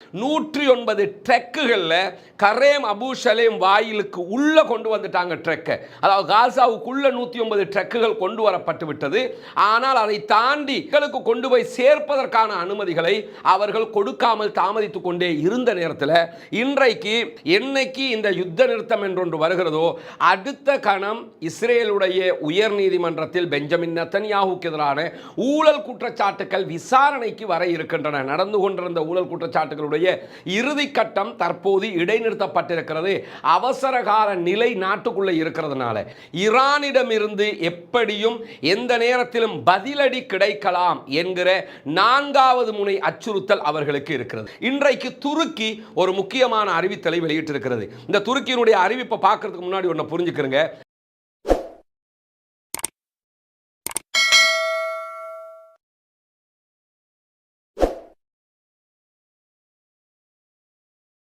109 ட்ரக்குகளில் Kerem Abu ஷலேம் வாயிலுக்கு உள்ள கொண்டு வந்துட்டாங்க ட்ரக்கை. அதாவது காசாவுக்குள்ள 109 ட்ரக்குகள் கொண்டு வரப்பட்டு விட்டது. ஆனால் அதை தாண்டி மக்களுக்கு கொண்டு போய் சேர்ப்பதற்கான அனுமதிகளை அவர்கள் கொடுக்காமல் தாமதித்துக் கொண்டே இருந்த நேரத்தில் இன்றைக்கு என்னைக்கு இந்த யுத்த நிறுத்தம் என்றொன்று வருகிறதோ அடுத்த கணம் இஸ்ரேலுடைய உயர் நீதிமன்றத்தில் பெஞ்சமின் நெத்தன்யாஹுக்கு எதிரான ஊழல் குற்றச்சாட்டுகள் விசாரணைக்கு வர இருக்கின்றன. நடந்து கொண்டிருந்த ஊழல் குற்றச்சாட்டுகளுடைய இறுதி கட்டம் தற்போது இடைநிறுத்தப்பட்டிருக்கிறது. அவசரகால நிலை நாட்டுக்குள்ளே இருக்கிறதுனால ஈரானிடமிருந்து எப்படியும் எந்த நேரத்திலும் பதிலடி கிடைக்கலாம் என்கிற 4வது முனை அச்சுறுத்தல் அவர்களுக்கு இருக்கிறது. இன்றைக்கு துருக்கி ஒரு முக்கியமான அறிவித்தலை வெளியிட்டிருக்கிறது. இந்த துருக்கியினுடைய அறிவிப்பை பார்க்கறதுக்கு முன்னாடி ஒன்று புரிஞ்சுக்கிறங்க.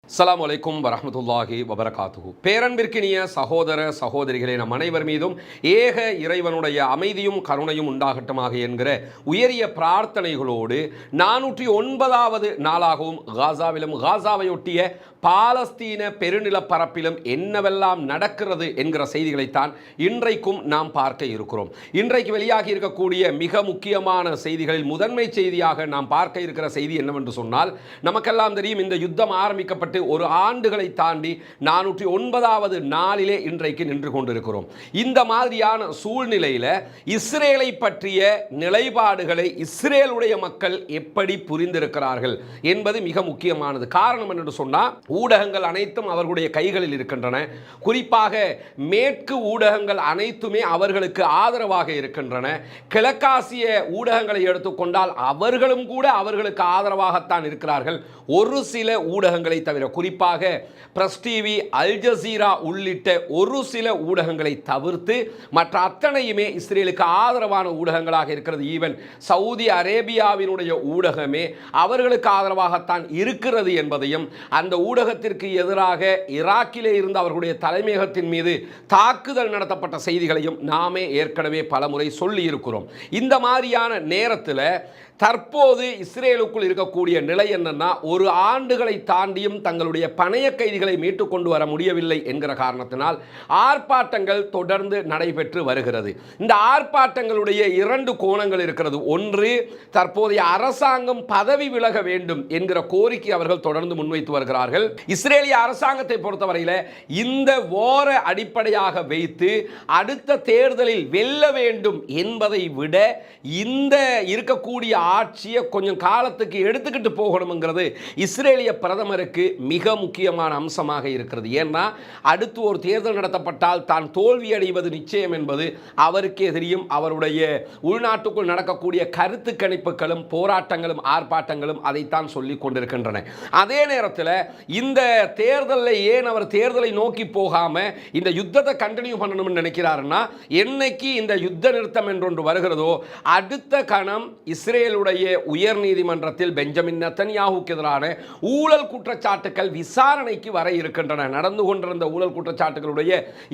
அஸ்ஸலாமு அலைக்கும் வரஹ்மத்துல்லாஹி வபரகாத்துஹு. பேரன்பிற்கினிய சகோதர சகோதரிகளே, நம் அனைவர் மீதும் ஏக இறைவனுடைய அமைதியும் கருணையும் உண்டாகட்டுமாக என்கிற உயரிய பிரார்த்தனைகளோடு 409வது நாளாகவும் காசாவிலும் காசாவையொட்டிய பாலஸ்தீன பெருநிலப்பரப்பிலும் என்னவெல்லாம் நடக்கிறது என்கிற செய்திகளைத்தான் இன்றைக்கும் நாம் பார்க்க இருக்கிறோம். இன்றைக்கு வெளியாகி இருக்கக்கூடிய மிக முக்கியமான செய்திகளில் முதன்மை செய்தியாக நாம் பார்க்க இருக்கிற செய்தி என்னவென்று சொன்னால், நமக்கெல்லாம் தெரியும் இந்த யுத்தம் ஆரம்பிக்கப்பட்டு ஒரு ஆண்டுகளை தாண்டி 409வது நாளிலே இன்றைக்கு நின்று கொண்டிருக்கிறோம். இந்த மாதிரியான சூழ்நிலையில் இஸ்ரேலை பற்றிய நிலைப்பாடுகளை இஸ்ரேலுடைய மக்கள் எப்படி புரிந்திருக்கிறார்கள் என்பது மிக முக்கியமானது. காரணம் என்று சொன்னால், ஊடகங்கள் அனைத்தும் அவர்களுடைய கைகளில் இருக்கின்றன. குறிப்பாக மேற்கு ஊடகங்கள் அனைத்துமே அவர்களுக்கு ஆதரவாக இருக்கின்றன. கிழக்காசிய ஊடகங்களை எடுத்துக்கொண்டால் அவர்களும் கூட அவர்களுக்கு ஆதரவாகத்தான் இருக்கிறார்கள். ஒரு சில ஊடகங்களை தவிர, குறிப்பாக பிரஸ் டிவி, அல் ஜசீரா உள்ளிட்ட ஒரு சில ஊடகங்களை தவிர்த்து மற்ற அத்தனையுமே இஸ்ரேலுக்கு ஆதரவான ஊடகங்களாக இருக்கிறது. ஈவன் சவுதி அரேபியாவினுடைய ஊடகமே அவர்களுக்கு ஆதரவாகத்தான் இருக்கிறது என்பதையும், அந்த ஊடகத்திற்கு எதிராக ஈராக்கிலே இருந்து அவர்களுடைய தலைமையகத்தின் மீது தாக்குதல் நடத்தப்பட்ட செய்திகளையும் நாமே ஏற்கனவே பலமுறை சொல்லி இருக்கிறோம். இந்த மாதிரியான நேரத்தில் தற்போது இஸ்ரேலுக்குள் இருக்கக்கூடிய நிலை என்னன்னா, ஒரு ஆண்டுகளை தாண்டியும் தங்களுடைய பணைய கைதிகளை மீட்டுக் கொண்டு வர முடியவில்லை என்கிற காரணத்தினால் ஆர்ப்பாட்டங்கள் தொடர்ந்து நடைபெற்று வருகிறது. இந்த ஆர்ப்பாட்டங்களுடைய 2 கோணங்கள் இருக்கிறது. ஒன்று, தற்போதைய அரசாங்கம் பதவி விலக வேண்டும் என்கிற கோரிக்கை அவர்கள் தொடர்ந்து முன்வைத்து வருகிறார்கள். இஸ்ரேலிய அரசாங்கத்தை பொறுத்தவரையில் இந்த வார அடிப்படையாக வைத்து அடுத்த தேர்தலில் வெல்ல வேண்டும் என்பதை விட இந்த இருக்கக்கூடிய ஆட்சியை கொஞ்சம் காலத்துக்கு எடுத்துக்கிட்டு போகணுங்கிறது இஸ்ரேலிய பிரதமருக்கு மிக முக்கியமான அம்சமாக இருக்கிறது. ஏன்னா அடுத்து ஒரு தேர்தல் நடத்தப்பட்டால் தான் தோல்வி அடைவது நிச்சயம் என்பது அவருக்கே தெரியும். அவருடைய உள்நாட்டுக்குள் நடக்கக்கூடிய கருத்து கணிப்புகளும் போராட்டங்களும் ஆர்ப்பாட்டங்களும் அதைத்தான் சொல்லிக் கொண்டிருக்கின்றன. அதே நேரத்தில் இந்த தேர்தலில் ஏன் அவர் தேர்தலை நோக்கி போகாம இந்த யுத்தத்தை கண்டினியூ பண்ணணும்னு நினைக்கிறாருன்னா, என்னைக்கு இந்த யுத்த நிறுத்தம் என்றொன்று வருகிறதோ அடுத்த கணம் இஸ்ரேலுடைய உயர் நீதிமன்றத்தில் பெஞ்சமின் நெத்தன்யாஹுக்கு எதிரான ஊழல் குற்றச்சாட்டுகள் விசாரணைக்கு வர இருக்கின்றன. நடந்து கொண்டிருந்த ஊழல் குற்றச்சாட்டுகளுடைய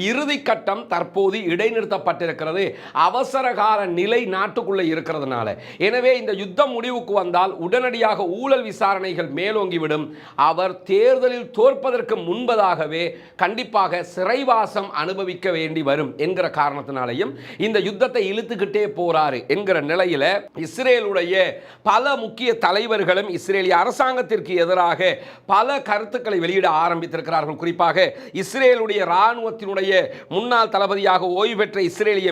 இறுதி கட்டம் தற்போது இடைநிறுத்தப்பட்டிருக்கிறது. அவசரகால நிலை நாட்டுக்குள்ளே இருக்கிறதுனால. எனவே இந்த யுத்தம் முடிவுக்கு வந்தால் உடனடியாக ஊழல் விசாரணைகள் மேலோங்கிவிடும். அவர் தேர்தலில் தோற்பதற்கு முன்பதாகவே கண்டிப்பாக சிறைவாசம் அனுபவிக்க வேண்டி வரும் என்கிற காரணத்தினாலேயும் இந்த யுத்தத்தை இழுத்துக்கிட்டே போறாரு என்கிற நிலையில் இஸ்ரேலுடைய பல முக்கிய தலைவர்களும் இஸ்ரேலிய அரசாங்கத்திற்கு எதிராக பல கருத்துக்களை வெளியிட ஆரம்பித்திருக்கிறார்கள். குறிப்பாக இஸ்ரேலுடைய இராணுவத்தினுடைய முன்னாள் தளபதியாக ஓய்வு பெற்ற இஸ்ரேலிய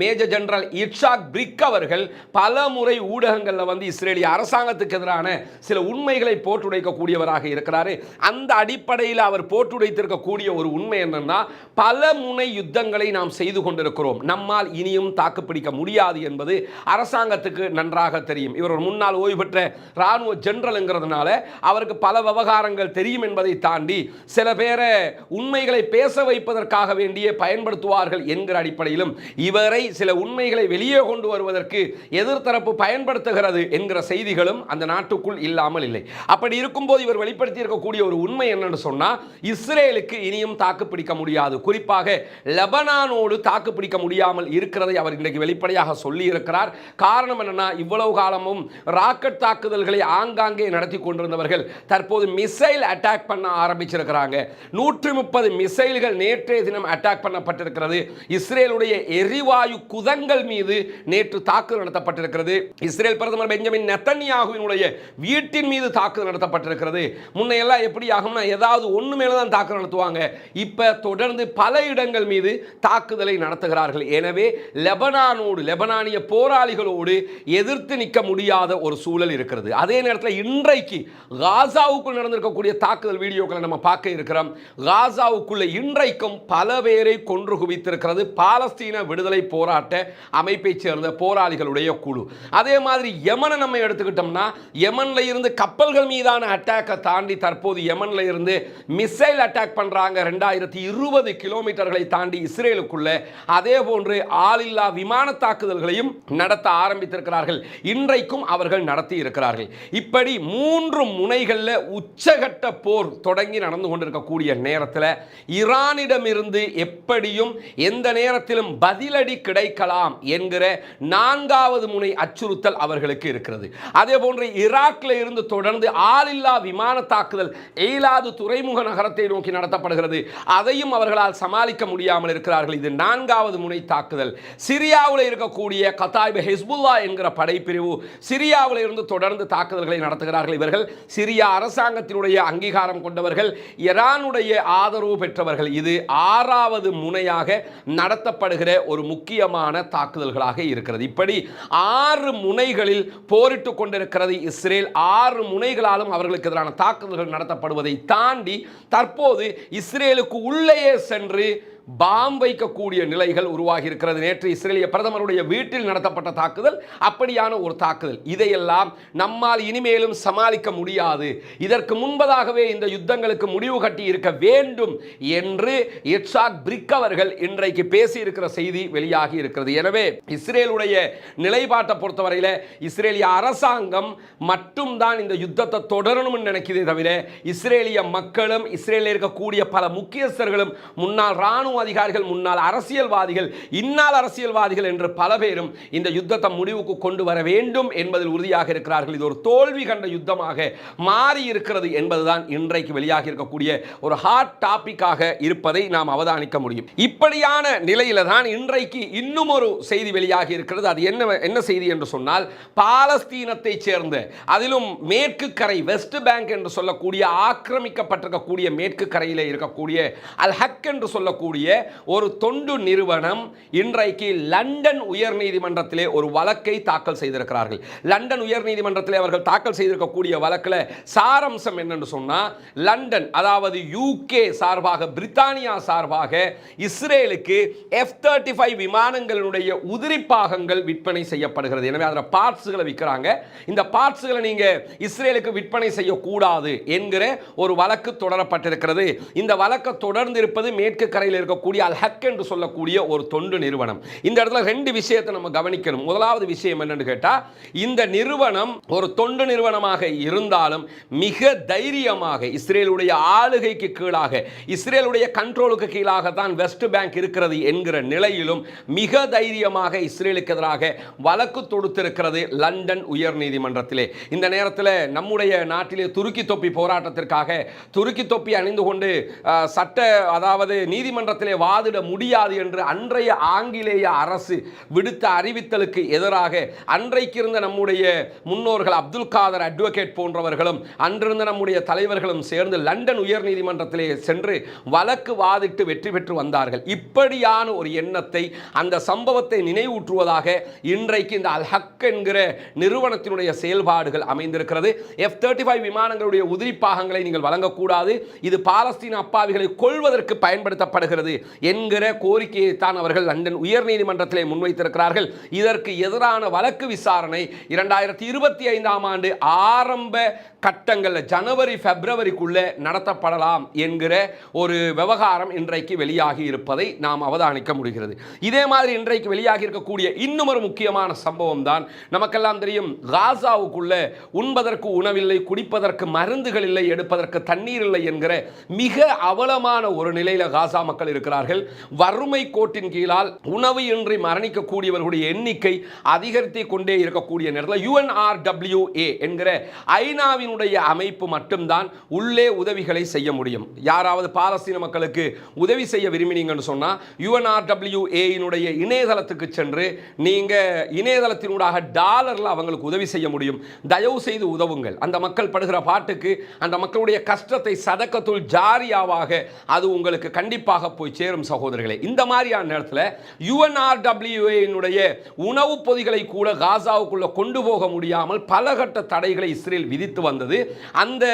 மேஜர் ஜெனரல் இட்சாக் பிரிக் அவர்கள் பல முறை ஊடகங்களில் வந்து இஸ்ரேலிய அரசாங்கத்துக்கு எதிரான சில உண்மைகளை போட்டுடைக்கக்கூடியவராக இருக்கிறார். அந்த அடிப்படையில் அவர் போட்டுடைத்திருக்கக்கூடிய ஒரு உண்மை என்னன்னா, பல முனை யுத்தங்களை நாம் செய்து கொண்டிருக்கிறோம், நம்மால் இனியும் தாக்குப்பிடிக்க முடியாது என்பது அரசாங்கத்துக்கு நன்றாக தெரியும். இவர் ஒரு முன்னாள் ஓய்வு பெற்ற ராணுவ ஜெனரல்ங்கிறதுனால அவருக்கு பல விவகாரங்கள் தெரியும் என்பதை தாண்டி சில பேரை உண்மைகளை பேச வைப்பதற்காக வேண்டியே பயன்படுத்துவார்கள் என்கிற அடிப்படையிலும் இவரை சில உண்மைகளை வெளியே கொண்டு வருவதற்கு எதிர்த்தரப்பு பயன்படுத்துகிறது என்கிற செய்திகளும் அந்த நாட்டுக்குள் இல்லாமல் இல்லை. அப்படி இருக்கும்போது இவர் வெளிப்படுத்தி இருக்கக்கூடிய ஒரு உண்மை என்னன்னு சொன்னா, இஸ்ரேலுக்கு இனியும் தாக்குப்பிடிக்க முடியாது. குறிப்பாக லெபனானோடு தாக்குப்பிடிக்க முடியாமல் இருக்கிறதை அவர் இன்றைக்கு வெளிப்படையாக சொல்லி இருக்கிறார். காரணம் என்னன்னா, இவ்வளவு இவ்வளவு காலமும் ராக்கெட் தாக்குதல்களை ஆங்காங்கே நடத்தி கொண்டிருந்தவர்கள் தற்போது மிசைல் அட்டாக் பண்ண ஆரம்பிச்சிருக்கிறாங்க. 130 மிசைல்கள் நேற்றைய தினம் அட்டாக் பண்ணப்பட்டிருக்கிறது. இஸ்ரேலுடைய எரிவாயு குதங்கள் மீது நேற்று தாக்குதல் நடத்தப்பட்டிருக்கிறது. இஸ்ரேல் பிரதமர் பெஞ்சமின் நெத்தன்யாகுவினுடைய வீட்டின் மீது தாக்குதல் நடத்தப்பட்டிருக்கிறது. முன்னையெல்லாம் எப்படி ஆகும்னா ஏதாவது ஒன்று மேலே தான் தாக்குதல் நடத்துவாங்க. இப்போ தொடர்ந்து பல இடங்கள் மீது தாக்குதலை நடத்துகிறார்கள். எனவே லெபனானிய போராளிகளோடு எதிர்த்து நிற்க முடியாத ஒரு சூழல் இருக்கிறது. அதே நேரத்தில் இன்றைக்கு காசாவுக்குள் நடந்திருக்கக்கூடிய தாக்குதல் வீடியோக்களை நம்ம பார்க்க இருக்கிறோம். காசாவுக்குள்ள இன்றைக்கும் பல பேரை கொன்று குவித்திருக்கிறது பாலஸ்தீன விடுதலை போராட்ட அமைப்பை சேர்ந்த போராளிகளுடைய குழு. அதே மாதிரி யமனை நம்ம எடுத்துக்கிட்டோம்னா யமன்ல இருந்து கப்பல்கள் மீதான அட்டாக்கை தாண்டி தற்போது யமன்ல இருந்து மிசைல் அட்டாக் பண்றாங்க. 2020 கிலோமீட்டர்களை தாண்டி இஸ்ரேலுக்குள்ள. அதே போன்று ஆளில்லா விமான தாக்குதல்களையும் நடத்த ஆரம்பித்திருக்கிறார்கள். இன்றைக்கும் அவர்கள் நடத்தி இருக்கிறார்கள். இப்படி 3 முனைகளில் உச்சகட்ட போர் தொடங்கி நடந்து கொண்டிருக்கக்கூடிய நேரத்தில் ஈரானிடமிருந்து எப்படியும் எந்த நேரத்திலும் பதிலடி கிடைக்கலாம் என்கிற 4வது முனை அச்சுறுத்தல் அவர்களுக்கு இருக்கிறது. அதே போன்று ஈராக்கில் இருந்து தொடர்ந்து ஆளில்லா விமான தாக்குதல் எய்லாது துறைமுக நகரத்தை நோக்கி நடத்தப்படுகிறது. அதையும் அவர்களால் சமாளிக்க முடியாமல் இருக்கிறார்கள். இது 4வது முனை தாக்குதல். சிரியாவில் இருக்கக்கூடிய கத்தாயிப் ஹிஸ்புல்லா என்கிற படைப்பிரிவு சிரியாவில் இருந்து தொடர்ந்து தாக்குதல்களை நடத்துகிறார்கள். இவர்கள் சிரியா அரசாங்கத்தினுடைய அங்கீகாரம் கொண்டவர்கள், ஈரானுடைய ஆதரவு பெற்றவர்கள். இது 6வது முனையாக நடத்தப்படுகிற ஒரு முக்கியமான தாக்குதல்களாக இருக்கிறது. இப்படி 6 முனைகளில் போரிட்டுக் கொண்டிருக்கிறது இஸ்ரேல். 6 முனைகளாலும் அவர்களுக்கு எதிரான தாக்குதல்கள் நடத்தப்படுவதை தாண்டி தற்போது இஸ்ரேலுக்கு உள்ளேயே சென்று பாம் வைக்கக்கூடிய நிலைகள் உருவாகி இருக்கிறது. நேற்று இஸ்ரேலிய பிரதமருடைய வீட்டில் நடத்தப்பட்ட தாக்குதல் அப்படியான ஒரு தாக்குதல். இதையெல்லாம் நம்மால் இனிமேலும் சமாளிக்க முடியாது, இதற்கு முன்பதாகவே இந்த யுத்தங்களுக்கு முடிவு கட்டி இருக்க வேண்டும் என்று இட்சாக் பிரிக் அவர்கள் இன்றைக்கு பேசியிருக்கிற செய்தி வெளியாகி இருக்கிறது. எனவே இஸ்ரேலுடைய நிலைப்பாட்டை பொறுத்தவரையில் இஸ்ரேலிய அரசாங்கம் மட்டும்தான் இந்த யுத்தத்தை தொடரணும்னு நினைக்கிறதே தவிர இஸ்ரேலிய மக்களும் இஸ்ரேலில் இருக்கக்கூடிய பல முக்கியஸ்தர்களும் முன்னாள் ராணுவ அதிகாரிகள், முன்னாள் அரசியல்வாதிகள், இந்நாள் அரசியல்வாதிகள் என்று பல பேரும் இந்த யுத்தத்தை முடிவுக்கு கொண்டு வர வேண்டும் என்பதில் உறுதியாக இருக்கிறார்கள். இது ஒரு தோல்வி கண்ட யுத்தமாக மாறி இருக்கிறது என்பதுதான் இன்றைக்கு வெளியாக இருக்கக்கூடிய ஒரு ஹாட் டாபிக்காக இருப்பதை நாம் அவதானிக்க முடியும். இப்படியான நிலையில தான் இன்றைக்கு இன்னும் ஒரு செய்தி வெளியாகி இருக்கிறது. அது என்ன செய்தி என்று சொன்னால், பாலஸ்தீனத்தை சேர்ந்த அதிலும் மேற்கு கரை வெஸ்ட் பேங்க் என்று சொல்லக்கூடிய ஆக்கிரமிக்கப்பட்டிருக்கக்கூடிய மேற்கு கரையில் இருக்கக்கூடிய அல் ஹக் என்று சொல்லக்கூடிய ஒரு தொண்டு நிறுவனம் இன்றைக்கு லண்டன் உயர்நீதிமன்றத்திலே ஒரு வழக்கை தாக்கல் செய்திருக்கிறார்கள். லண்டன் உயர்நீதிமன்றத்திலே அவர்கள் தாக்கல் செய்திருக்கக்கூடிய வழக்கில் சாரம்சம் என்னன்னு சொன்னா, லண்டன் அதாவது யூகே சார்பாக, பிரித்தானியா சார்பாக இஸ்ரேலுக்கு F-35 விமானங்களுடைய உதிரி பாகங்கள் விற்பனை செய்யப்படுகிறது. எனவே அதில் பார்ட்ஸ்களை விற்கிறாங்க. இந்த பார்ட்ஸ்களை நீங்க இஸ்ரேலுக்கு விற்பனை செய்யக்கூடாது என்கிற ஒரு வழக்கு தொடரப்பட்டிருக்கிறது. இந்த வழக்கு தொடர்ந்து இருப்பது மேற்கு கரையில் இருக்கக்கூடிய அல் ஹக் என்று சொல்லக்கூடிய ஒரு தொண்டு நிறுவனம். இந்த இடத்துல 2 விஷயத்தை நம்ம கவனிக்கணும். முதலாவது விஷயம் என்னன்னு கேட்டா, இந்த நிறுவனம் ஒரு தொண்டு நிறுவனமாக இருந்தாலும் மிக தைரியமாக இஸ்ரேலுடைய ஆளுகைக்கு கீழாக, இஸ்ரேலுடைய கண்ட்ரோலுக்கு கீழாக தான் வெஸ்ட் பேங்க் இருக்கிறது என்கிற நிலையிலும் மிக தைரியமாக இஸ்ரேலுக்கு எதிராக வழக்கு தொடுத்திருக்கிறது லண்டன் உயர் நீதிமன்றத்திலே. இந்த நேரத்தில் நம்முடைய நாட்டிலே துருக்கி தொப்பி போராட்டத்திற்காக துருக்கி தொப்பி அணிந்து கொண்டு சட்ட அதாவது நீதிமன்றத்திலே வாதிட முடியாது என்று அன்றைய ஆங்கிலேய அரசு விடுத்த அறிவித்தலுக்கு எதிராக அன்றைக்கு இருந்த நம்முடைய முன்னோர்கள் அப்துல் காதர் அட்வொகேட் போன்றவர்களும் அன்றிருந்த நம்முடைய தலைவர்களும் சேர்ந்து லண்டன் உயர் நீதிமன்றத்திலே சென்று வழக்கு வாதிட்டு வெற்றி பெற்று வந்தார்கள். இப்படியான ஒரு எண்ணத்தை, அந்த சம்பவத்தை நினைவூற்றுவதாக இன்றைக்கு இந்த அல் ஹக் என்கிற நிறுவனத்தினுடைய செயல்பாடுகள் அமைந்திருக்கிறது. F-35 விமானங்களுடைய உதிரி பாகங்களை நீங்கள் வழங்கக்கூடாது, இது பாலஸ்தீன அப்பாவிகளை கொள்வதற்கு பயன்படுத்தப்படுகிறது என்கிற கோரிக்கையை தான் அவர்கள் லண்டன் உயர் நீதிமன்றத்திலே முன்வைத்திருக்கிறார்கள். இதற்கு எதிரான வழக்கு விசாரணை 2025ஆம் ஆண்டு ஆரம்ப கட்டங்களில் ஜனவரி பிப்ரவரிக்குள்ள நடத்தப்படலாம் என்கிற ஒரு விவகாரம் இன்றைக்கு வெளியாகி இருப்பதை நாம் அவதானிக்க முடிகிறது. இதே மாதிரி இன்றைக்கு வெளியாகி இருக்கக்கூடிய இன்னும் ஒரு முக்கியமான சம்பவம் தான், நமக்கெல்லாம் தெரியும், காசாவுக்குள்ள உண்பதற்கு உணவில்லை, குடிப்பதற்கு மருந்துகள் இல்லை, எடுப்பதற்கு தண்ணீர் இல்லை என்கிற மிக அவலமான ஒரு நிலையில் காசா மக்கள் சொல்லியிருக்கிறார்கள். வறுமை கோட்டின் கீழால் உணவு இன்றி மரணிக்கக்கூடியவர்களுடைய எண்ணிக்கை அதிகரித்து கொண்டே இருக்கக்கூடிய நேரத்தில் UNRWA என்கிற ஐநாவினுடைய அமைப்பு மட்டும்தான் உள்ளே உதவிகளை செய்ய முடியும். யாராவது பாலஸ்தீன மக்களுக்கு உதவி செய்ய விரும்பினீங்கன்னு சொன்னா UNRWA இணையதளத்துக்கு சென்று நீங்க இணையதளத்தினூடாக டாலர்ல அவங்களுக்கு உதவி செய்ய முடியும். தயவு செய்து உதவுங்கள். அந்த மக்கள் படுகிற பாட்டுக்கு, அந்த மக்களுடைய கஷ்டத்தை சதக்கத்துல் ஜாரியாவாக அது உங்களுக்கு கண்டிப்பாக போய் சேரும் சகோதரர்களே. இந்த மாதிரியான நேரத்தில் UNRWA உணவு பொதிகளை கூட காசாவுக்குள்ள கொண்டு போக முடியாமல் பலகட்ட தடைகளை இஸ்ரேல் விதித்து வந்தது. அந்த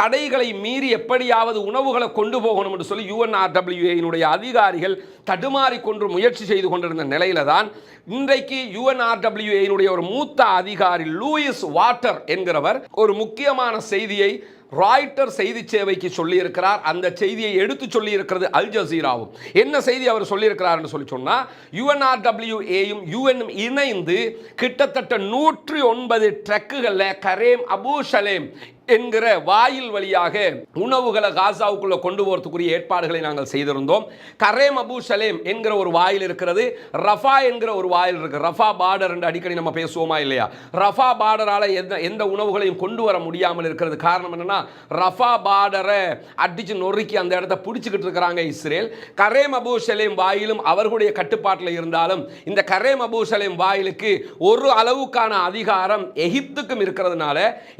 தடைகளை மீறி எப்படியாவது உணவுகளை கொண்டு போகணும் என்று சொல்லி UNRWA அதிகாரிகள் தடுமாறி கொண்டு முயற்சி செய்து கொண்டிருந்த நிலையில தான் இன்றைக்கு UNRWA ஒரு மூத்த அதிகாரி லூயிஸ் வாட்டர் என்கிறவர் ஒரு முக்கியமான செய்தியை ராய்ட்டர் செய்தி சேவைக்கு சொல்லி இருக்கிறார். அந்த செய்தியை எடுத்து சொல்லி இருக்கிறது அல் ஜசீராவும். என்ன செய்தி அவர் சொல்லி இருக்கிறார் என்று சொல்லி சொன்னா, UNRWAயும் UN இணைந்து கிட்டத்தட்ட 109 ட்ரக்குகள்ல கரேம் அபு ஷலேம் என்கிற வாயில் வழியாக உணவுகளை காசாவுக்குள்ள கொண்டு போறதுக்குரிய ஏற்பாடுகளை நாங்கள் செய்திருந்தோம். கரேம் அபு ஷலேம் என்கிற ஒரு வாயில் இருக்கிறது, ரஃபா என்கிற ஒரு வாயில் இருக்கு. ரஃபா பார்டர் என்று அடிக்கடி நம்ம பேசுவோமா இல்லையா? ரஃபா பார்டரால எந்த உணவுகளையும் கொண்டு வர முடியாமல் இருக்கிறது. காரணம் என்னன்னா, ரஃபா பார்டரை அடிச்சு நொறுக்கி அந்த இடத்தை பிடிச்சிக்கிட்டு இருக்கிறாங்க இஸ்ரேல். கரேம் அபு ஷலேம் வாயிலும் அவர்களுடைய கட்டுப்பாட்டில் இருந்தாலும் இந்த கரேம் அபு ஷலேம் வாயிலுக்கு ஒரு அளவுக்கான அதிகாரம் எகிப்துக்கும் இருக்கிறதுனால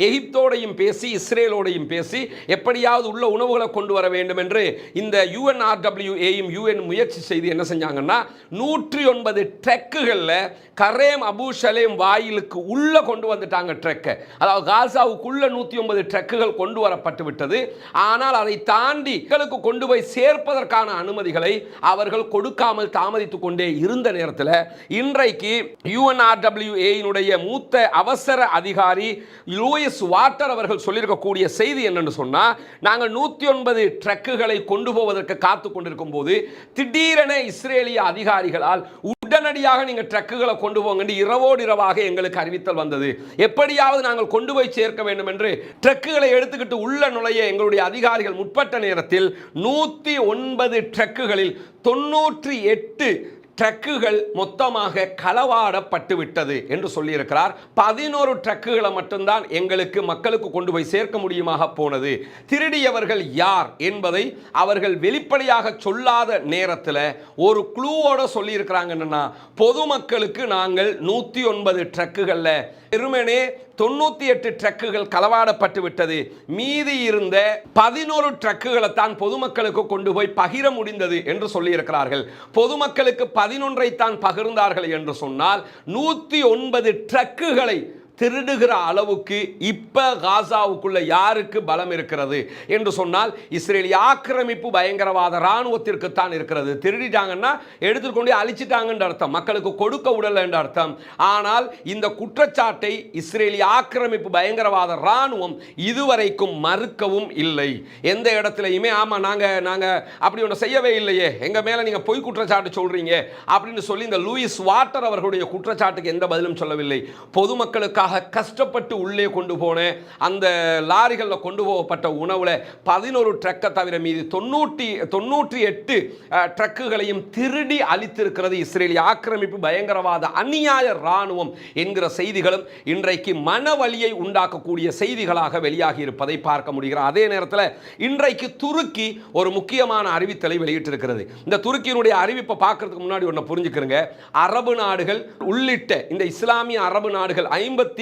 எகிப்தோடையும் பேசி இஸ்ரேலோடையும் பேசி எப்படியாவது உள்ள உணவுகளை கொண்டு வர வேண்டும் என்று இந்த UNRWAயும் UN முயற்சி செய்து என்ன செஞ்சாங்கன்னா 109 ட்ரக்குகள்ல கரேம் அபு ஷலேம் வாயிலுக்கு உள்ள கொண்டு வந்துட்டாங்க. ட்ரக், அதாவது காசாவுக்குள்ள 109 ட்ரக்குகள் கொண்டு வரப்பட்டு விட்டது. ஆனால் அதை தாண்டி மக்களுக்கு கொண்டு போய் சேர்ப்பதற்கான அனுமதிகளை அவர்கள் கொடுக்காமல் தாமதித்துக் கொண்டே இருந்த நேரத்தில் இன்றைக்கு UNRWA மூத்த அவசர அதிகாரி லூயிஸ் வாட்டர் அவர்கள் சொல்லியிருக்கக்கூடிய செய்தி என்னன்னு சொன்னா, நாங்கள் 109 ட்ரக்குகளை கொண்டு போவதற்கு காத்து கொண்டிருக்கும் போது திடீரென இஸ்ரேலிய அதிகாரிகளால் உடனடியாக நீங்க ட்ரக்குகளை கொண்டு போங்க இரவோடு இரவாக எங்களுக்கு அறிவித்தல் வந்தது. எப்படியாவது நாங்கள் கொண்டு போய் சேர்க்க வேண்டும் என்று ட்ரக்குகளை எடுத்துக்கிட்டு உள்ள நுழைய எங்களுடைய அதிகாரிகள் முற்பட்ட நேரத்தில் 109 ட்ரக்குகளில் 98 ட்ரக்குகள் மொத்தமாக களவாடப்பட்டு விட்டது என்று சொல்லியிருக்கிறார். 11 ட்ரக்குகளை மட்டும்தான் எங்களுக்கு மக்களுக்கு கொண்டு போய் சேர்க்க முடியுமாக போனது. திருடியவர்கள் யார் என்பதை அவர்கள் வெளிப்படையாக சொல்லாத நேரத்தில் ஒரு க்ளூவோட சொல்லியிருக்கிறாங்க. என்னன்னா, பொதுமக்களுக்கு நாங்கள் 109 ட்ரக்குகளில் வெறுமனே 98 ட்ரக்குகள் களவாடப்பட்டு விட்டது, மீதி இருந்த 11 ட்ரக்குகளை தான் பொதுமக்களுக்கு கொண்டு போய் பகிர முடிந்தது என்று சொல்லியிருக்கிறார்கள். பொதுமக்களுக்கு 11ஐ தான் பகிர்ந்தார்கள் என்று சொன்னால் 109 ட்ரக்குகளை திருடுகிற அளவுக்கு இப்ப காசாவுக்குள்ள யாருக்கு பலம் இருக்கிறது என்று சொன்னால் இஸ்ரேலிய ஆக்கிரமிப்பு பயங்கரவாத ராணுவத்திற்கு தான் இருக்கிறது. திருடிட்டாங்கன்னா எடுத்துக்கொண்டு அழிச்சிட்டாங்கன்ற அர்த்தம், மக்களுக்கு கொடுக்க விடல என்ற அர்த்தம். ஆனால் இந்த குற்றச்சாட்டை இஸ்ரேலிய ஆக்கிரமிப்பு பயங்கரவாத ராணுவம் இதுவரைக்கும் மறுக்கவும் இல்லை. எந்த இடத்துலையுமே ஆமா நாங்க அப்படி ஒன்று செய்யவே இல்லையே, எங்க மேல நீங்க பொய் குற்றச்சாட்டு சொல்றீங்க அப்படின்னு சொல்லி இந்த லூயிஸ் வாட்டர் அவர்களுடைய குற்றச்சாட்டுக்கு எந்த பதிலும் சொல்லவில்லை. பொதுமக்களுக்கு கஷ்டப்பட்டு உள்ளே கொண்டு போன அந்த லாரிகளில் கொண்டு போகப்பட்ட உணவுல 11 ட்ரக்கை தவிர மீது 98 ட்ரக்குகளையும் திருடி அளித்திருக்கிறது இஸ்ரேலிய ஆக்கிரமிப்பு பயங்கரவாத அநியாய ராணுவம் என்கிற செய்திகளும் இன்றைக்கு மனவலியை உண்டாக்கக்கூடிய செய்திகளாக வெளியாகி இருப்பதை பார்க்க முடிகிறது. அதே நேரத்தில் இன்றைக்கு துருக்கி ஒரு முக்கியமான அறிவித்தலை வெளியிட்டிருக்கிறது. இந்த துருக்கியினுடைய அறிவிப்பை பார்க்கறதுக்கு முன்னாடி ஒன்று புரிஞ்சுக்கிறங்க. அரபு நாடுகள் உள்ளிட்ட இந்த இஸ்லாமிய அரபு நாடுகள் 52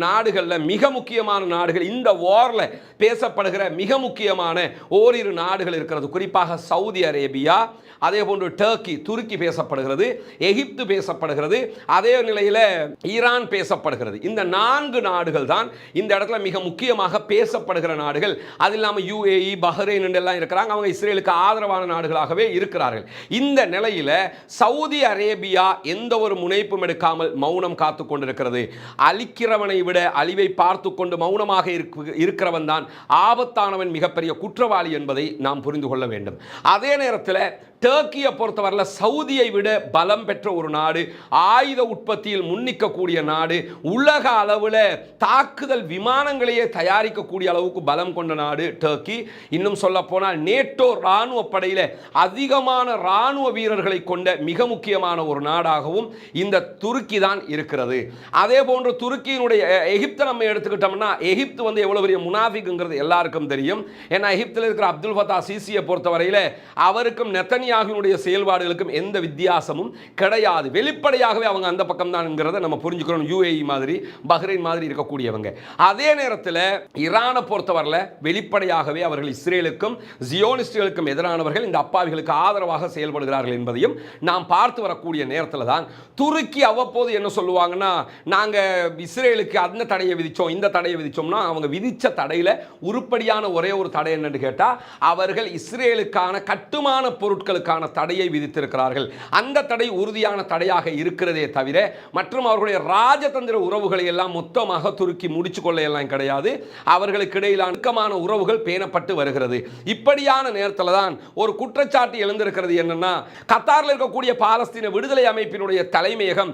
நாடுகளில் மிக முக்கியமான நாடுகள், இந்த வார்ல பேசப்படுகிற மிக முக்கியமான ஓரிரு நாடுகள் இருக்கிறது. குறிப்பாக சவுதி அரேபியா, அதே போன்று டர்க்கி துருக்கி பேசப்படுகிறது, எகிப்து பேசப்படுகிறது, அதே நிலையில் ஈரான் பேசப்படுகிறது. இந்த 4 நாடுகள் தான் இந்த இடத்துல மிக முக்கியமாக பேசப்படுகிற நாடுகள். அது இல்லாமல் UAE, பஹ்ரைன் எல்லாம் இருக்கிறாங்க. அவங்க இஸ்ரேலுக்கு ஆதரவான நாடுகளாகவே இருக்கிறார்கள். இந்த நிலையில் சவுதி அரேபியா எந்த ஒரு முனைப்பும் எடுக்காமல் மௌனம் காத்து கொண்டிருக்கிறது. அழிக்கிறவனை விட அழிவை பார்த்து கொண்டு மௌனமாக இருக்கிறவன் தான் ஆபத்தானவன், மிகப்பெரிய குற்றவாளி என்பதை நாம் புரிந்து கொள்ள வேண்டும். அதே நேரத்தில் டர்க்கியை பொறுத்தவரையில் சவுதியை விட பலம் பெற்ற ஒரு நாடு, ஆயுத உற்பத்தியில் முன்னிக்கக்கூடிய நாடு, உலக அளவில் தாக்குதல் விமானங்களையே தயாரிக்கக்கூடிய அளவுக்கு பலம் கொண்ட நாடு டர்க்கி. இன்னும் சொல்ல போனால் நேட்டோ இராணுவ படையில் அதிகமான இராணுவ வீரர்களை கொண்ட மிக முக்கியமான ஒரு நாடாகவும் இந்த துருக்கி தான் இருக்கிறது. அதே போன்று துருக்கியினுடைய எகிப்தை நம்ம எடுத்துக்கிட்டோம்னா, எகிப்து வந்து எவ்வளவு பெரிய முனாஃபிக்ங்கிறது எல்லாருக்கும் தெரியும். ஏன்னா எகிப்தில் இருக்கிற அப்துல் ஃபத்தா சிசியை பொறுத்தவரையில் அவருக்கும் நெத்தனியாகுவினுடைய செயல்பாடுகளுக்கும் எந்த வித்தியாசமும் கிடையாது. வெளிப்படையாகவே அவங்க அந்த பக்கம் தான் என்கிறத நம்ம புரிஞ்சுக்கிறோம். யுஏஇ மாதிரி பஹ்ரைன் மாதிரி இருக்கக்கூடியவங்க. அதே நேரத்தில் ஈரானை பொறுத்தவரையில் வெளிப்படையாகவே அவர்கள் இஸ்ரேலுக்கும் ஜியோனிஸ்டுகளுக்கும் எதிரானவர்கள், இந்த அப்பாவிகளுக்கு ஆதரவாக செயல்படுகிறார்கள் என்பதையும் நாம் பார்த்து வரக்கூடிய நேரத்தில் தான் துருக்கி அவ்வப்போது என்ன சொல்லுவாங்கன்னா, நாங்கள் இஸ்ரேலுக்கு அந்த தடையை விதித்தோம் இந்த தடையை விதித்தோம்னா, அவங்க விதித்த தடையில் உருப்படியான ஒரே ஒரு தடை என்னன்னு கேட்டால் அவர்கள் இஸ்ரேலுக்கான கட்டுமான பொருட்களுக்கான தடையை விதித்திருக்கிறார்கள். அந்த தடை உறுதியான தடையாக இருக்கிறதே தவிர மற்றும் அவர்களுடைய ராஜதந்திர உறவுகளை எல்லாம் மொத்தமாக துருக்கி முடிச்சு கொள்ள எல்லாம் கிடையாது. அவர்களுக்கு இடையிலான நெருக்கமான உறவுகள் பேணப்பட்டு வருகிறது. இப்படியான நேரத்தில் தான் ஒரு குற்றச்சாட்டு எழுந்திருக்கிறது. என்னன்னா, கத்தாரில் இருக்கக்கூடிய பாலஸ்தீன விடுதலை அமைப்பினுடைய தலைமையகம்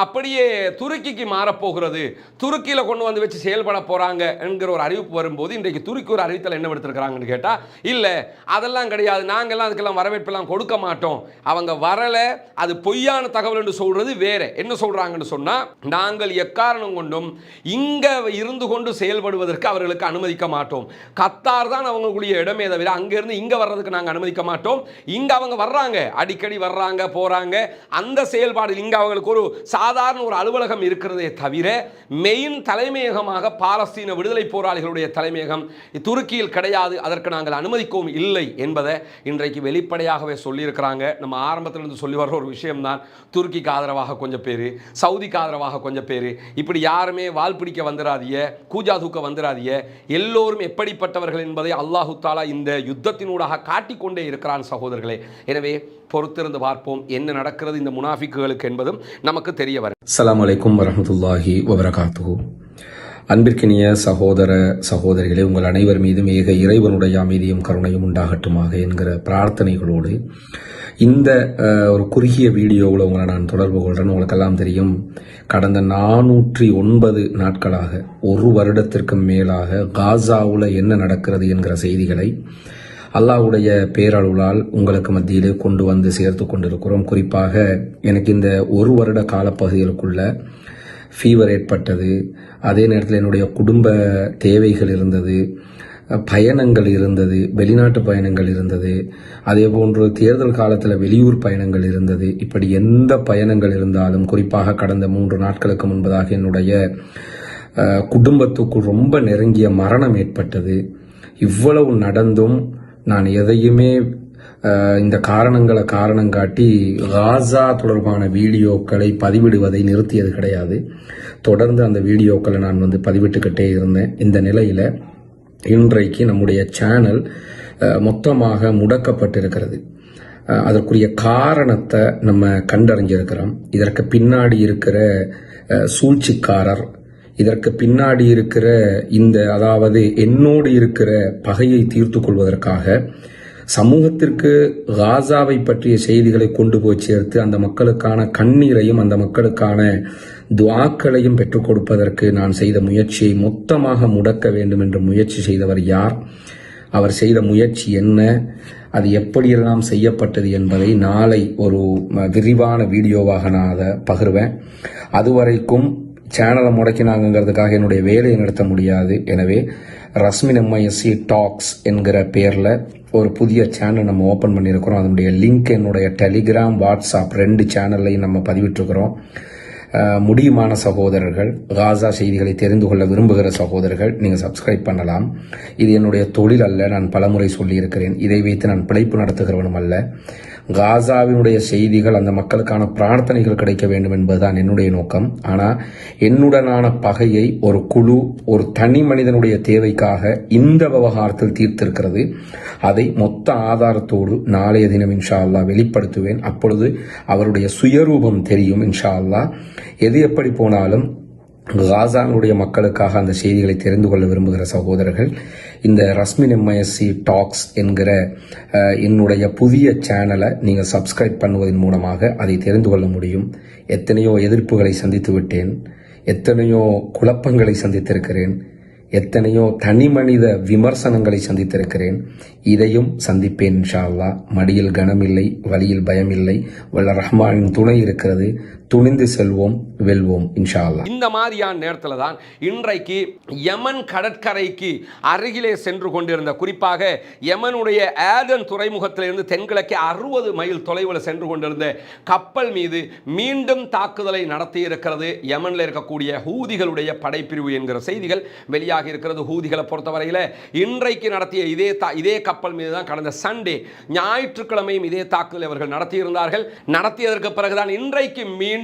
அப்படியே துருக்கிக்கு மாறப்போகிறது, துருக்கியில் கொண்டு வந்து வச்சு செயல்பட போறாங்க என்கிற ஒரு அறிவிப்பு வரும்போது இன்றைக்கு துருக்கி ஒரு அறிவித்தல் என்ன எடுத்திருக்கிறாங்கன்னு கேட்டால், இல்லை அதெல்லாம் கிடையாது, நாங்கள்லாம் அதுக்கெல்லாம் வரவேற்பெல்லாம் கொடுக்க மாட்டோம், அவங்க வரல, அது பொய்யான தகவல் என்று சொல்றது வேற. என்ன சொல்றாங்கன்னு சொன்னா, நாங்கள் எக்காரணம் கொண்டும் இங்க இருந்து கொண்டு செயல்படுவதற்கு அவர்களுக்கு அனுமதிக்க மாட்டோம். கத்தார் தான் அவங்களுடைய இடமே தவிர அங்கிருந்து இங்க வர்றதுக்கு நாங்கள் அனுமதிக்க மாட்டோம். இங்க அவங்க வர்றாங்க, அடிக்கடி வர்றாங்க போறாங்க, அந்த செயல்பாடு இங்க அவங்களுக்கு ஒரு சாதாரண ஒரு அலுவலகம் இருக்கிறதே தவிர மெயின் தலைமையகமாக பாலஸ்தீன விடுதலை போராளிகளுடைய தலைமையகம் துருக்கியில் கிடையாது, அதற்கு நாங்கள் அனுமதிக்கவும் இல்லை என்பதை இன்றைக்கு வெளிப்படையாகவே சொல்லியிருக்கிறாங்க. நம்ம ஆரம்பத்திலிருந்து சொல்லி வர்ற ஒரு விஷயம்தான், துருக்கிக்கு ஆதரவாக கொஞ்சம் பேர், சவுதிக்கு ஆதரவாக கொஞ்சம் பேர், இப்படி யாருமே வால் பிடிக்க வந்துடாதீங்க, கூஜா தூக்க வந்துடாதீங்க, எல்லோரும் எப்படிப்பட்டவர்கள் என்பதை அல்லாஹு தாலா இந்த யுத்தத்தினூடாக காட்டிக்கொண்டே இருக்கிறான் சகோதரர்களே. எனவே பொறுத்திருந்து பார்ப்போம் என்ன நடக்கிறது இந்த முனாஃபிக்குகளுக்கு என்பதும் நமக்கு தெரிய வரும். அஸ்ஸலாமு அலைக்கும் வரஹ்மத்துல்லாஹி வபரகாத்துஹு. அன்பிற்கினிய சகோதர சகோதரிகளே, உங்கள் அனைவர் மீதும் ஏக இறைவனுடைய அமைதியும் கருணையும் உண்டாகட்டுமாக என்கிற பிரார்த்தனைகளோடு இந்த ஒரு குறுகிய வீடியோவில் உங்களை நான் தொடர்பு கொள்கிறேன். உங்களுக்கெல்லாம் தெரியும், கடந்த 409 நாட்களாக, ஒரு வருடத்திற்கு மேலாக காசாவில் என்ன நடக்கிறது என்கிற செய்திகளை அல்லாஹ்வுடைய பேரருளால் உங்களுக்கு மத்தியிலே கொண்டு வந்து சேர்த்து கொண்டிருக்கிறோம். குறிப்பாக எனக்கு இந்த ஒரு வருட காலப்பகுதிகளுக்குள்ள ஃபீவர் ஏற்பட்டது, அதே நேரத்தில் என்னுடைய குடும்ப தேவைகள் இருந்தது, பயணங்கள் இருந்தது, வெளிநாட்டு பயணங்கள் இருந்தது, அதே போன்று தேர்தல் காலத்தில் வெளியூர் பயணங்கள் இருந்தது. இப்படி எந்த பயணங்கள் இருந்தாலும், குறிப்பாக கடந்த 3 நாட்களுக்கு முன்பதாக என்னுடைய குடும்பத்துக்குள் ரொம்ப நெருங்கிய மரணம் ஏற்பட்டது. இவ்வளவு நடந்தும் நான் எதையுமே இந்த காரணங்களை காரணம் காட்டி காசா தொடர்பான வீடியோக்களை பதிவிடுவதை நிறுத்தியது கிடையாது. தொடர்ந்து அந்த வீடியோக்களை நான் பதிவிட்டுக்கிட்டே இருந்தேன். இந்த நிலையில இன்றைக்கு நம்முடைய சேனல் மொத்தமாக முடக்கப்பட்டிருக்கிறது. அதற்குரிய காரணத்தை நம்ம கண்டறிஞ்சிருக்கிறோம். இதற்கு பின்னாடி இருக்கிற சூழ்ச்சிக்காரர், இதற்கு பின்னாடி இருக்கிற அதாவது என்னோடு இருக்கிற பகையை தீர்த்து கொள்வதற்காக சமூகத்திற்கு காசாவை பற்றிய செய்திகளை கொண்டு போய் சேர்த்து அந்த மக்களுக்கான கண்ணீரையும் அந்த மக்களுக்கான துஆக்களையும் பெற்றுக் கொடுப்பதற்கு நான் செய்த முயற்சியை மொத்தமாக முடக்க வேண்டும் என்று முயற்சி செய்தவர் யார், அவர் செய்த முயற்சி என்ன, அது எப்படியெல்லாம் செய்யப்பட்டது என்பதை நாளை ஒரு விரிவான வீடியோவாக நான் அதை பகிர்வேன். அதுவரைக்கும் சேனலை முடக்கினாங்கிறதுக்காக என்னுடைய வேலையை நடத்த முடியாது. எனவே ரஸ்மின் எம்ஐஎஸ்சி டாக்ஸ் என்கிற பேரில் ஒரு புதிய சேனல் நம்ம ஓப்பன் பண்ணியிருக்கிறோம். அதனுடைய லிங்க் என்னுடைய டெலிகிராம், வாட்ஸ்அப் 2 சேனல்லையும் நம்ம பதிவிட்டிருக்கிறோம். முடியுமான சகோதரர்கள், காசா செய்திகளை தெரிந்து கொள்ள விரும்புகிற சகோதரர்கள் நீங்கள் சப்ஸ்கிரைப் பண்ணலாம். இது என்னுடைய தொழில் அல்ல, நான் பலமுறை சொல்லியிருக்கிறேன். இதை வைத்து நான் பிழைப்பு நடத்துகிறவனும் அல்ல. காசாவினுடைய செய்திகள், அந்த மக்களுக்கான பிரார்த்தனைகள் கிடைக்க வேண்டும் என்பதுதான் என்னுடைய நோக்கம். ஆனால் என்னுடனான பகையை ஒரு குழு, ஒரு தனி மனிதனுடைய தேவைக்காக இந்த விவகாரத்தில் தீர்த்திருக்கிறது. அதை மொத்த ஆதாரத்தோடு நாளைய தினம் இன்ஷா அல்லாஹ் வெளிப்படுத்துவேன். அப்பொழுது அவருடைய சுயரூபம் தெரியும் இன்ஷா அல்லாஹ். எது எப்படி போனாலும் காசானுடைய மக்களுக்காக அந்த செய்திகளை தெரிந்து கொள்ள விரும்புகிற சகோதரர்கள் இந்த ரஸ்மின் எம்ஐஎஸ்சி டாக்ஸ் என்கிற என்னுடைய புதிய சேனலை நீங்கள் சப்ஸ்கிரைப் பண்ணுவதன் மூலமாக அதை தெரிந்து கொள்ள முடியும். எத்தனையோ எதிர்ப்புகளை சந்தித்து விட்டேன், எத்தனையோ குழப்பங்களை சந்தித்திருக்கிறேன், எத்தனையோ தனி மனித விமர்சனங்களை சந்தித்திருக்கிறேன். இதையும் சந்திப்பேன் இன்ஷா அல்லாஹ். மடியில் கனமில்லை, வழியில் பயமில்லை, வல்ல ரஹ்மானின் துணை இருக்கிறது. துணிந்து செல்வோம், வெல்வோம் இன்ஷா அல்லாஹ். இந்த மாதிரியான நேரத்தில் தான் இன்றைக்கு யமன் கடற்கரைக்கு அருகிலே சென்று கொண்டிருந்த, குறிப்பாக யமனுடைய ஏதன் துறைமுகத்திலிருந்து தென்கிழக்கே 60 மைல் தொலைவில் சென்று கொண்டிருந்த கப்பல் மீது மீண்டும் தாக்குதலை நடத்தி இருக்கிறது யமனில் இருக்கக்கூடிய ஹூதிகளுடைய படைப்பிரிவு என்கிற செய்திகள் வெளியாக இருக்கிறது. ஹூதிகளை பொறுத்தவரையில் இன்றைக்கு நடத்திய இதே கப்பல் மீது தான் கடந்த சண்டே ஞாயிற்றுக்கிழமையும் இதே தாக்குதலை அவர்கள் நடத்தியிருந்தார்கள். நடத்தியதற்கு பிறகுதான் இன்றைக்கு மீண்டும்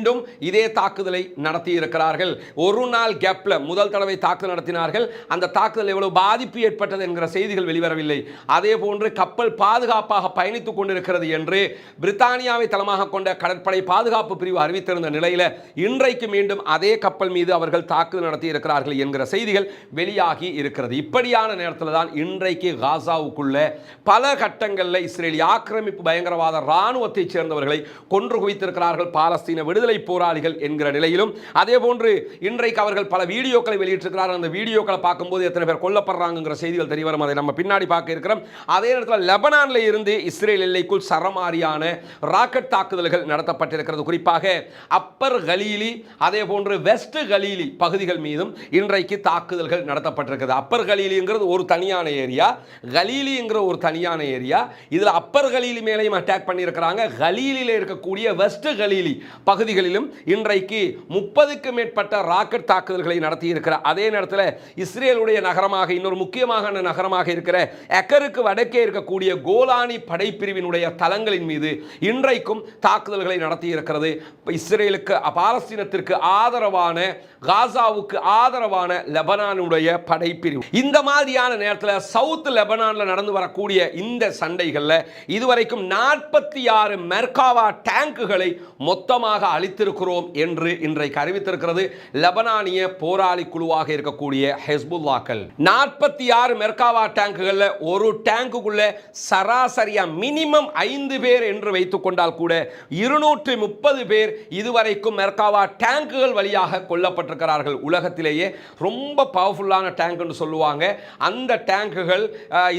இதே தாக்குதலை நடத்தி இருக்கிறார்கள். ஒரு நாள் கேப்ல முதல் தடவை தாக்குதல் நடத்தினார்கள். அந்த தாக்குதல் எவ்வளவு பாதிப்பு ஏற்பட்டது என்கிற செய்திகள் வெளிவரவில்லை. அதே போன்று கப்பல் பாதுகாப்பாக பயணித்துக் கொண்டிருக்கிறது என்று பிரித்தானியாவை தளமாக கொண்ட கடற்படை பாதுகாப்பு பிரிவு அறிவித்திருந்த நிலையில் இன்றைக்கு மீண்டும் அதே கப்பல் மீது அவர்கள் தாக்குதல் நடத்தி இருக்கிறார்கள் என்கிற செய்திகள் வெளியாகி இருக்கிறது. இப்படியான நேரத்தில் தான் இன்றைக்கு காசாவுக்குள்ள பல கட்டங்களில் இஸ்ரேலிய ஆக்கிரமிப்பு பயங்கரவாத இராணுவத்தை சேர்ந்தவர்களை கொன்று குவித்திருக்கிறார்கள் பாலஸ்தீன விடுதலை போராளிகள் என்கிற நிலையிலும், அதே போன்று இன்றைக்கு அவர்கள் பல வீடியோக்களை வெளியிட்டிருக்கிறார்கள். அந்த வீடியோக்களை பார்க்கும்போது எத்தனை பேர் கொல்லப்படுறாங்கிற செய்திகள் தெரிய வரும். அதை நம்ம பின்னாடி பார்க்க இருக்கிறோம். அதே நேரத்தில் லெபனானில் இருந்து இஸ்ரேல் எல்லைக்குள் சரமாரியான ராக்கெட் தாக்குதல்கள் நடத்தப்பட்டிருக்கிறது. குறிப்பாக அப்பர் கலீலி அதே போன்று வெஸ்ட் கலீலி பகுதிகள் மீதும் இன்றைக்கு தாக்குதல்கள் நடத்தப்பட்டிருக்கிறது. அப்பர் கலீலிங்கிறது ஒரு தனியான ஏரியா, கலீலிங்கிற ஒரு தனியான ஏரியா. இதில் அப்பர் கலீலி மேலையும் அட்டாக் பண்ணியிருக்கிறாங்க. கலீலியில் இருக்கக்கூடிய வெஸ்ட் கலீலி பகுதிகளிலும் இன்றைக்கு 30க்கும் மேற்பட்ட ராக்கெட் தாக்குதல்களை நடத்தி இருக்கிறார். அதே நேரத்தில் இஸ்ரேலுடைய நகரமாக இன்னொரு முக்கியமான நகரமாக இருக்கிற எக்கருக்கு வடக்கே இருக்கக்கூடிய கோலானி படைப்பிரிவினுடைய தளங்களின் மீது இன்றைக்கும் தாக்குதல்களை நடத்தி இருக்கிறது. இஸ்ரேலுக்கு பாலஸ்தீனத்திற்கு ஆதரவான, காசாவுக்கு ஆதரவான லெபனானுடைய படைப்பிரிவு. இந்த மாதிரியான நேரத்தில் சவுத் லெபனானில் நடந்து வரக்கூடிய இந்த சண்டைகளில் இதுவரைக்கும் 46 மெர்காவா டேங்குகளை மொத்தமாக அளித்திருக்கிறோம் என்று இன்றைக்கு அறிவித்திருக்கிறது லெபனானிய போராளி குழுவாக இருக்கக்கூடிய ஹெஸ்புல்லாக்கள். 46 மெர்காவா டேங்குகள்ல ஒரு டேங்குக்குள்ள சராசரியா மினிமம் 5 பேர் என்று வைத்துக் கொண்டால் கூட 230 பேர் இதுவரைக்கும் மெர்காவா டேங்குகள் வழியாக கொல்லப்பட்டிருக்கிறார்கள். உலகத்திலேயே ரொம்ப பவர்ஃபுல்லான டேங்க் என்று சொல்லுவாங்க. அந்த டேங்குகள்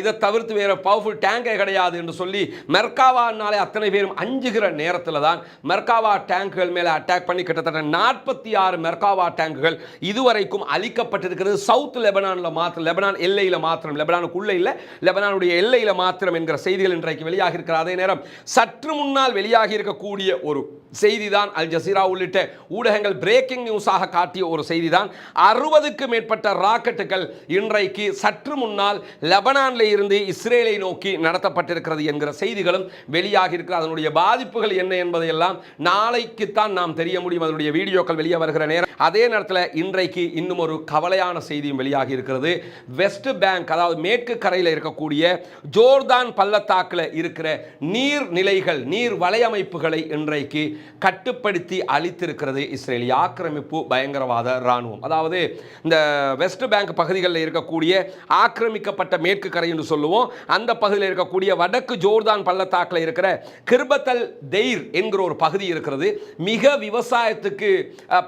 இதை தவிர்த்து வேற பவர்ஃபுல் டேங்கே கிடையாது என்று சொல்லி மெர்காவானாலே அத்தனை பேரும் அஞ்சுகிற நேரத்தில் தான் மெர்காவா டேங்குகள் மேலே அட்டாக் பண்ணி கிட்டத்தட்ட 46 மெர்காவா டேங்குகள் இதுவரைக்கும் அளிக்கப்பட்டிருக்கிறது. சவுத் லெபனானில் மாத்திரம், லெபனான் எல்லையில் மாத்திரம், லெபனானுக்குள்ள இல்லை, லெபனானுடைய எல்லையில் மாத்திரம் என்கிற செய்திகள் இன்றைக்கு வெளியாகி இருக்கிற அதே நேரம் சற்று முன்னால் வெளியாகி இருக்கக்கூடிய ஒரு செய்தி தான் அல் ஜசீரா உள்ளிட்ட ஊடகங்கள் பிரேக்கிங் நியூஸாக காட்டிய ஒரு செய்தி தான். 60க்கும் மேற்பட்ட ராக்கெட்டுகள் இன்றைக்கு சற்று முன்னால் லெபனானில் இருந்து இஸ்ரேலை நோக்கி நடத்தப்பட்டிருக்கிறது என்கிற செய்திகளும் வெளியாகி இருக்கிறது. அதனுடைய பாதிப்புகள் என்ன என்பதையெல்லாம் நாளைக்குத்தான் நாம் தெரிய முடியும். அதனுடைய வீடியோக்கள் வெளியே வருகிற நேரம். அதே நேரத்தில் இன்றைக்கு இன்னும் ஒரு கவலையான செய்தியும் வெளியாகி இருக்கிறது. வெஸ்ட் பேங்க், அதாவது மேற்கு கரையில் இருக்கக்கூடிய ஜோர்தான் பள்ளத்தாக்கில் இருக்கிற நீர்நிலைகள், நீர் வலையமைப்புகளை இன்றைக்கு கட்டுப்படுத்தி அளித்திருக்கிறது இஸ்ரேலிய ஆக்கிரமிப்பு பயங்கரவாத இராணுவம். அதாவது இந்த வெஸ்ட் பேங்க் பகுதிகளில் இருக்கக்கூடிய ஆக்கிரமிக்கப்பட்ட மேற்கு கரை என்று சொல்லுவோம், அந்த பகுதியில் இருக்கக்கூடிய வடக்கு ஜோர்தான் பள்ளத்தாக்கில் இருக்கிற கிர்பத்தல் தெய்ர் என்கிற ஒரு பகுதி இருக்கிறது. மிக விவசாயத்துக்கு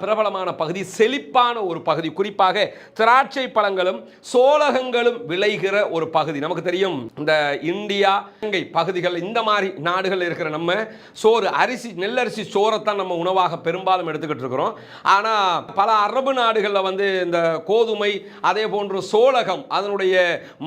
பிரபலமான பகுதி, செழிப்பான ஒரு பகுதி. குறிப்பாக திராட்சை பழங்களும் சோளகங்களும் விளைகிற ஒரு பகுதி. நமக்கு தெரியும் இந்த இந்தியா, இலங்கை பகுதிகள், இந்த மாதிரி நாடுகள் இருக்கிற நம்ம சோறு, அரிசி, நெல்லரிசி சோறைத்தான் நம்ம உணவாக பெரும்பாலும் எடுத்துக்கிட்டு இருக்கிறோம். ஆனால் பல அரபு நாடுகளில் வந்து இந்த கோதுமை அதே போன்று சோளகம் அதனுடைய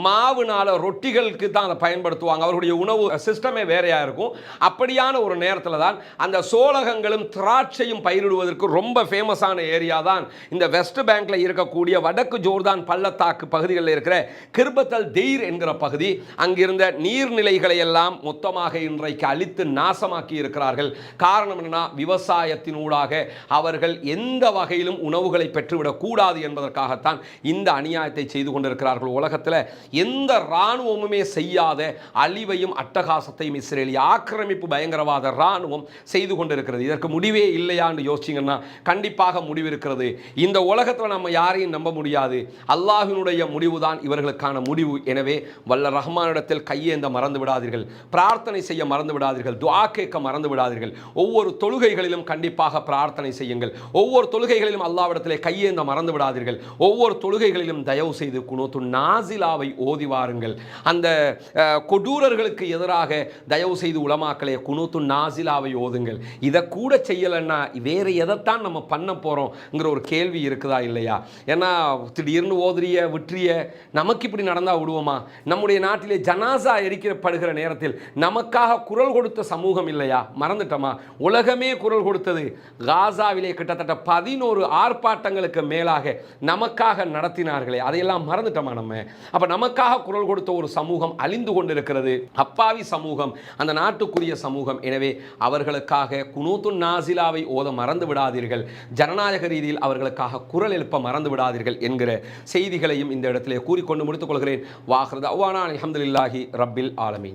மாவுனால ரொட்டிகளுக்கு தான் அதை பயன்படுத்துவாங்க. அவருடைய உணவு சிஸ்டமே வேறையா இருக்கும். அப்படியான ஒரு நேரத்தில் தான் அந்த சோளகங்களும் திராட்சையும் பயிரிடுவதற்கு ரொம்ப ஃபேமஸான ஏரியா தான் இந்த வெஸ்ட் பேங்க்ல இருக்கக்கூடிய வடக்கு ஜோர்தான் பள்ளத்தாக்கு பகுதிகளில் இருக்கிற கிர்பத்தல் தெய்ர் என்கிற பகுதி. அங்கிருந்த நீர்நிலைகளை எல்லாம் மொத்தமாக இன்றைக்கு அழித்து நாசமாக்கி இருக்கிறார்கள். காரணம் என்னன்னா, விவசாயத்தினூடாக அவர்கள் எந்த வகையிலும் உணவுகளை பெற்றுவிடக் கூடாது என்பதற்காகத்தான் இந்த அநியாயத்தை செய்து கொண்டிருக்கிறார்கள். உலகத்தில் எந்த இராணுவமுமே செய்யாத அழிவையும் அட்டகாசத்தையும் இஸ்ரேலிய ஆக்கிரமிப்பு பயங்கரவாத இராணுவம் செய்து கொண்டிருக்கிறது. இதற்கு முடிவே இல்லையான்னு யோசிச்சிங்கன்னா கண்டிப்பாக முடிவு இருக்கிறது. இந்த உலகத்தில் நம்ம யாரையும் நம்ப முடியாது. அல்லாஹ்வினுடைய முடிவுதான் இவர்களுக்கான முடிவு. எனவே வல்ல ரஹ்மானிடத்தில் கையேந்த மறந்து விடாதீர்கள், பிரார்த்தனை செய்ய மறந்து விடாதீர்கள், துஆ கேட்க மறந்து விடாதீர்கள். ஒவ்வொரு தொழுகைகளிலும் கண்டிப்பாக பிரார்த்தனை செய்யுங்கள். ஒவ்வொரு தொழுகைகளிலும் அல்லாஹ்விடத்திலே கையேந்த மறந்து விடாதீர்கள். ஒவ்வொரு தொழுகைகளிலும் தயவு செய்து குனூத்து நாசிலாவை ஓதி வாருங்கள். அந்த கொடூரர்களுக்கு எதிராக தயவு செய்து உலமாக்களே குனூத்து நாசிலாவை ஓதுங்கள். இதை கூட செய்யலைன்னா வேறு எதைத்தான் நம்ம பண்ண போகிறோங்கிற ஒரு கேள்வி இருக்குதா இல்லையா? ஏன்னா திடீர்னு ஓதுறிய விற்றிய நமக்கு இப்படி நடந்தால் விடுவோமா? நம்முடைய நாட்டிலே ஜனாசா எரிக்கப்படுகிற நேரத்தில் நமக்காக குரல் கொடுத்த சமூகம் இல்லையா? மறந்துட்டோமா? உலகமே குரல் கொடுத்தது. காசாவிலே கிட்டத்தட்ட 11 ஆர்ப்பாட்டங்களுக்கு மேலாக நமக்காக நடத்தினார்களே, அதையெல்லாம் மறந்துட்டோமா நம்ம? அப்ப நமக்காக குரல் கொடுத்த ஒரு சமூகம் அழிந்து கொண்டிருக்கிறது. அப்பாவி சமூகம், அந்த நாட்டுக்குரிய சமூகம். எனவே அவர்களுக்காக குனூத்து நாசிலாவை ஓத மறந்து விடாதீர்கள். ஜனநாயக ரீதியில் அவர்களுக்காக குரல் எழுப்ப மறந்து விடாதீர்கள் என்கிற செய்திகளையும் இந்த இடத்திலே கூறிக்கொண்டு முடித்துக் கொள்கிறேன். வாஹிரு தஅவானா அல்ஹம்துலில்லாஹி ரப்பில் ஆலமீன்.